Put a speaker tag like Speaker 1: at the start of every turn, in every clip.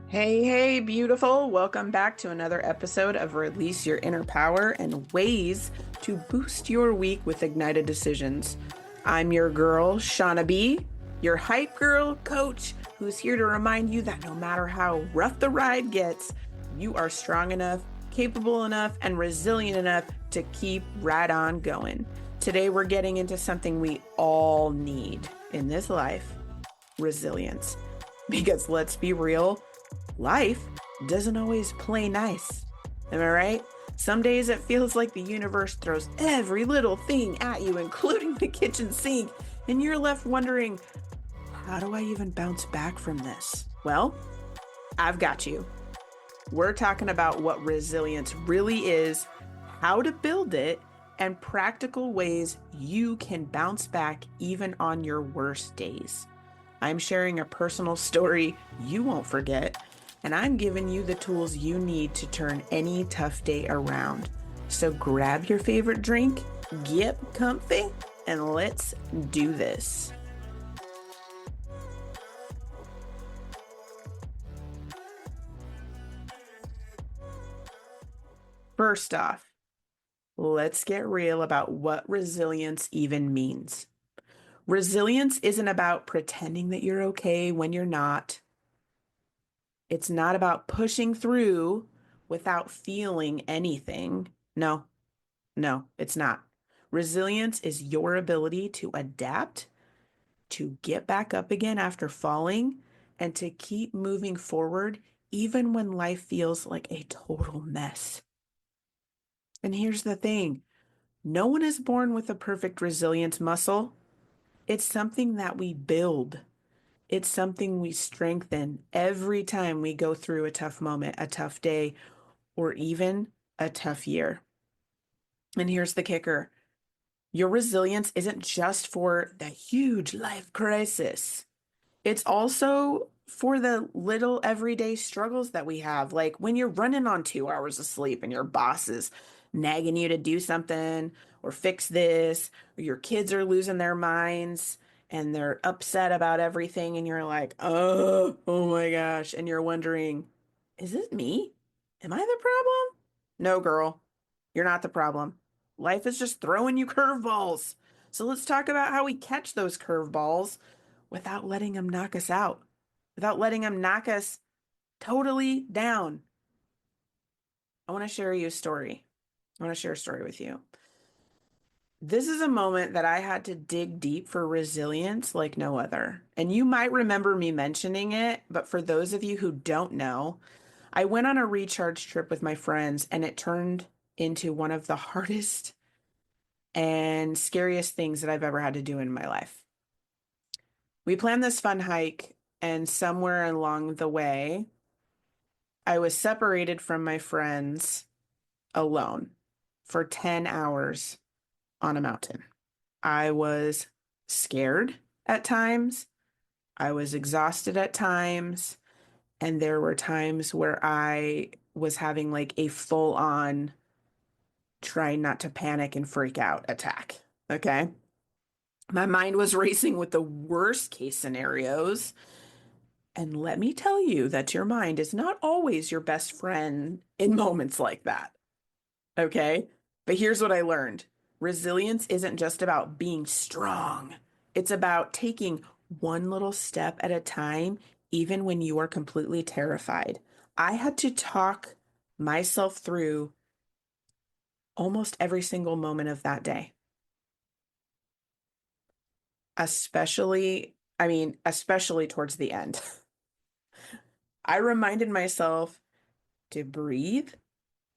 Speaker 1: Hey, hey, beautiful. Welcome back to another episode of Release Your Inner Power and Ways to Boost Your Week with Ignited Decisions. I'm your girl, Shauna B, your hype girl coach, who's here to remind you that no matter how rough the ride gets, you are strong enough, capable enough, and resilient enough to keep right on going. Today, we're getting into something we all need in this life: resilience. Because let's be real, life doesn't always play nice. Am I right? Some days it feels like the universe throws every little thing at you, including the kitchen sink, and you're left wondering, how do I even bounce back from this? Well, I've got you. We're talking about what resilience really is, how to build it, and practical ways you can bounce back even on your worst days. I'm sharing a personal story you won't forget, and I'm giving you the tools you need to turn any tough day around. So grab your favorite drink, get comfy, and let's do this. First off, let's get real about what resilience even means. Resilience isn't about pretending that you're okay when you're not. It's not about pushing through without feeling anything. No, no, it's not. Resilience is your ability to adapt, to get back up again after falling, and to keep moving forward even when life feels like a total mess. And here's the thing: no one is born with a perfect resilience muscle. It's something that we build. It's something we strengthen every time we go through a tough moment, a tough day, or even a tough year. And here's the kicker: your resilience isn't just for the huge life crisis. It's also for the little everyday struggles that we have, like when you're running on 2 hours of sleep and your boss is nagging you to do something or fix this, or your kids are losing their minds and they're upset about everything, and you're like, oh my gosh. And you're wondering, is it me? Am I the problem? No, girl, you're not the problem. Life is just throwing you curveballs. So let's talk about how we catch those curveballs without letting them knock us out, without letting them knock us totally down. I want to share you a story. I want to share a story with you. This is a moment that I had to dig deep for resilience like no other. And you might remember me mentioning it, but for those of you who don't know, I went on a recharge trip with my friends and it turned into one of the hardest and scariest things that I've ever had to do in my life. We planned this fun hike, and somewhere along the way, I was separated from my friends alone for 10 hours on a mountain. I was scared at times. I was exhausted at times. And there were times where I was having like a full on try not to panic and freak out attack. Okay. My mind was racing with the worst case scenarios. And let me tell you that your mind is not always your best friend in moments like that. Okay. But here's what I learned: resilience isn't just about being strong, it's about taking one little step at a time, even when you are completely terrified. I had to talk myself through almost every single moment of that day, especially towards the end. I reminded myself to breathe.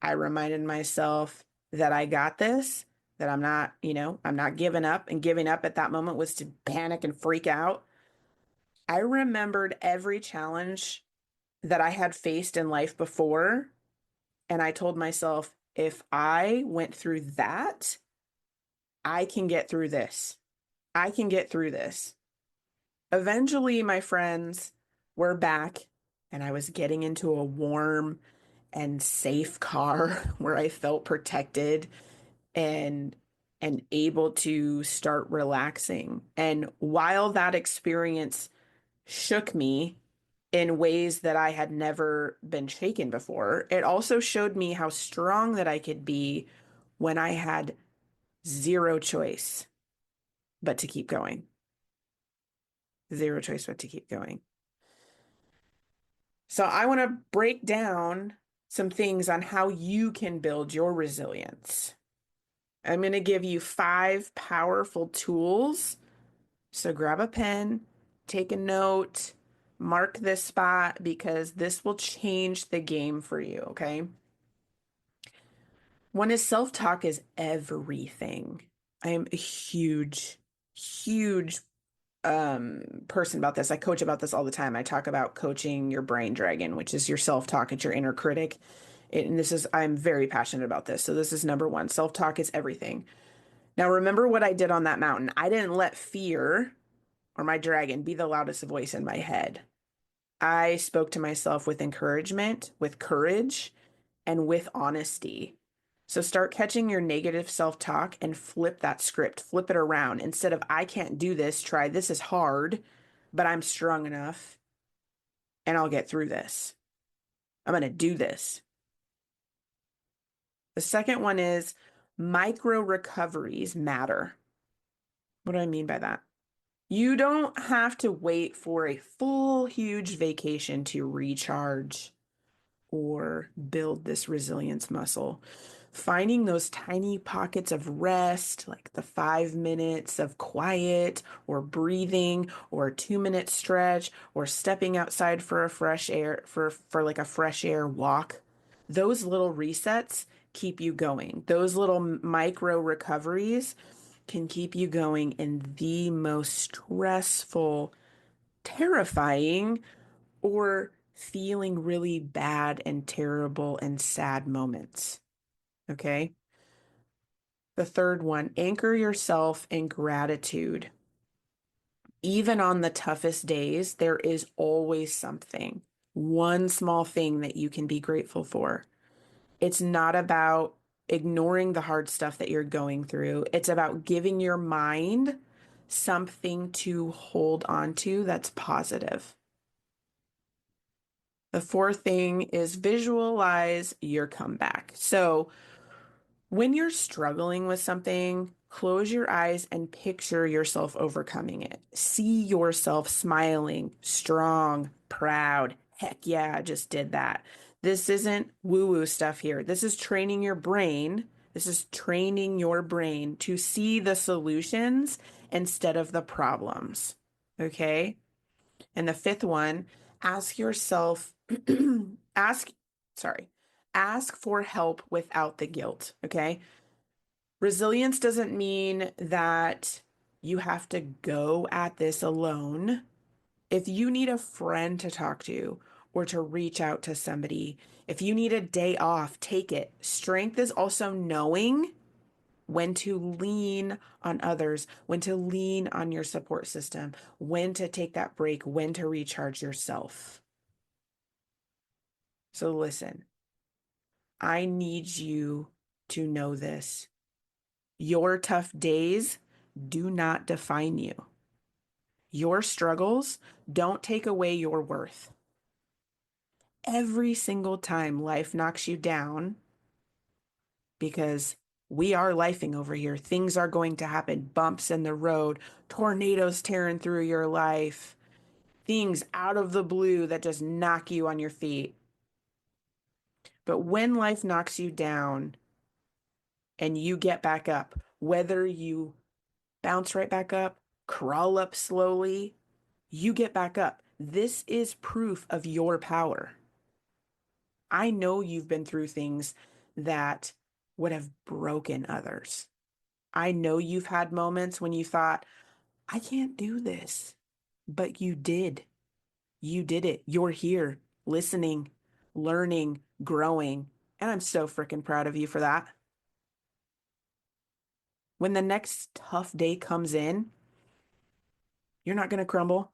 Speaker 1: I reminded myself that I got this, that I'm not giving up. And giving up at that moment was to panic and freak out. I remembered every challenge that I had faced in life before. And I told myself, if I went through that, I can get through this. I can get through this. Eventually, my friends were back, and I was getting into a warm and safe car where I felt protected. And and able to start relaxing. And while that experience shook me in ways that I had never been shaken before, it also showed me how strong that I could be when I had zero choice but to keep going. Zero choice but to keep going. So I want to break down some things on how you can build your resilience. I'm going to give you 5 powerful tools. So grab a pen, take a note, mark this spot because this will change the game for you, okay? One is self-talk is everything. I am a huge person about this. I coach about this all the time. I talk about coaching your brain dragon, which is your self-talk. It's your inner critic. And I'm very passionate about this. So this is number one. Self-talk is everything. Now remember what I did on that mountain. I didn't let fear or my dragon be the loudest voice in my head. I spoke to myself with encouragement, with courage, and with honesty. So start catching your negative self-talk and flip that script, flip it around. Instead of, I can't do this, try, this is hard, but I'm strong enough and I'll get through this. I'm going to do this. The second one is micro recoveries matter. What do I mean by that? You don't have to wait for a full, huge vacation to recharge or build this resilience muscle. Finding those tiny pockets of rest, like the 5 minutes of quiet or breathing or a 2 minute stretch or stepping outside for a fresh air, for like a fresh air walk. Those little resets keep you going. Those little micro recoveries can keep you going in the most stressful, terrifying, or feeling really bad and terrible and sad moments. Okay. The third one, anchor yourself in gratitude. Even on the toughest days, there is always something, one small thing that you can be grateful for. It's not about ignoring the hard stuff that you're going through. It's about giving your mind something to hold on to that's positive. The fourth thing is visualize your comeback. So when you're struggling with something, close your eyes and picture yourself overcoming it. See yourself smiling, strong, proud. Heck yeah, I just did that. This isn't woo-woo stuff here. This is training your brain. This is training your brain to see the solutions instead of the problems. Okay? And the fifth one, ask yourself, ask, sorry, ask for help without the guilt. Okay. Resilience doesn't mean that you have to go at this alone. If you need a friend to talk to or to reach out to somebody, if you need a day off, take it. Strength is also knowing when to lean on others, when to lean on your support system, when to take that break, when to recharge yourself. So listen, I need you to know this. Your tough days do not define you. Your struggles don't take away your worth. Every single time life knocks you down, because we are lifing over here, things are going to happen, bumps in the road, tornadoes tearing through your life, things out of the blue that just knock you on your feet. But when life knocks you down and you get back up, whether you bounce right back up, crawl up slowly, you get back up. This is proof of your power. I know you've been through things that would have broken others. I know you've had moments when you thought, I can't do this, but you did. You did it. You're here, listening, learning, growing. And I'm so freaking proud of you for that. When the next tough day comes in, you're not going to crumble.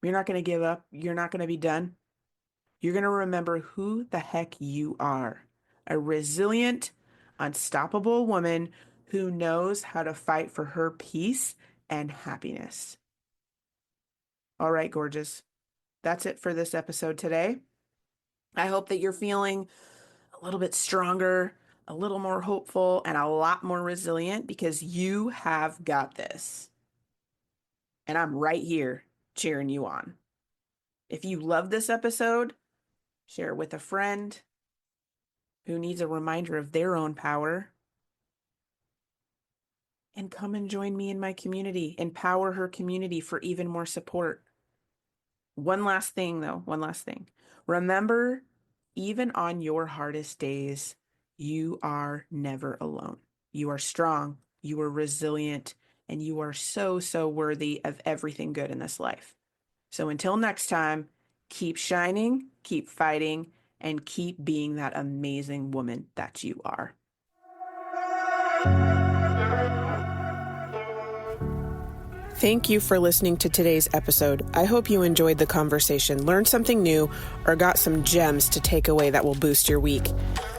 Speaker 1: You're not going to give up. You're not going to be done. You're going to remember who the heck you are. A resilient, unstoppable woman who knows how to fight for her peace and happiness. All right, gorgeous. That's it for this episode today. I hope that you're feeling a little bit stronger, a little more hopeful, and a lot more resilient because you have got this. And I'm right here cheering you on. If you love this episode, share it with a friend who needs a reminder of their own power. And come and join me in my community. Empower her community for even more support. One last thing. Remember, even on your hardest days, you are never alone. You are strong, you are resilient, and you are so, so worthy of everything good in this life. So until next time, keep shining, keep fighting, and keep being that amazing woman that you are. Thank you for listening to today's episode. I hope you enjoyed the conversation, learned something new, or got some gems to take away that will boost your week.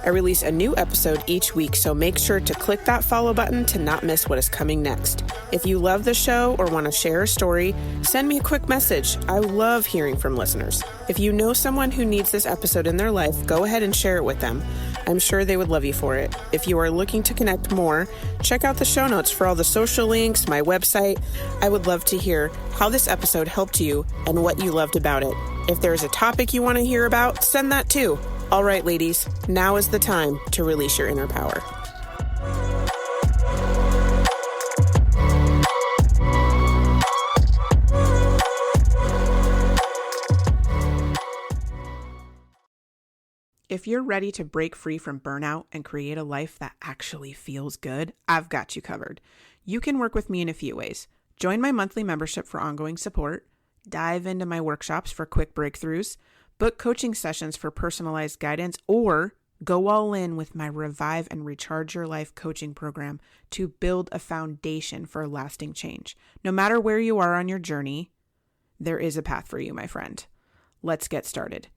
Speaker 1: I release a new episode each week, so make sure to click that follow button to not miss what is coming next. If you love the show or want to share a story, send me a quick message. I love hearing from listeners. If you know someone who needs this episode in their life, go ahead and share it with them. I'm sure they would love you for it. If you are looking to connect more, check out the show notes for all the social links, my website. I would love to hear how this episode helped you and what you loved about it. If there's a topic you want to hear about, send that too. All right, ladies, now is the time to release your inner power. If you're ready to break free from burnout and create a life that actually feels good, I've got you covered. You can work with me in a few ways. Join my monthly membership for ongoing support, dive into my workshops for quick breakthroughs, book coaching sessions for personalized guidance, or go all in with my Revive and Recharge Your Life coaching program to build a foundation for lasting change. No matter where you are on your journey, there is a path for you, my friend. Let's get started.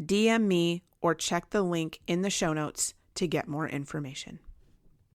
Speaker 1: DM me or check the link in the show notes to get more information.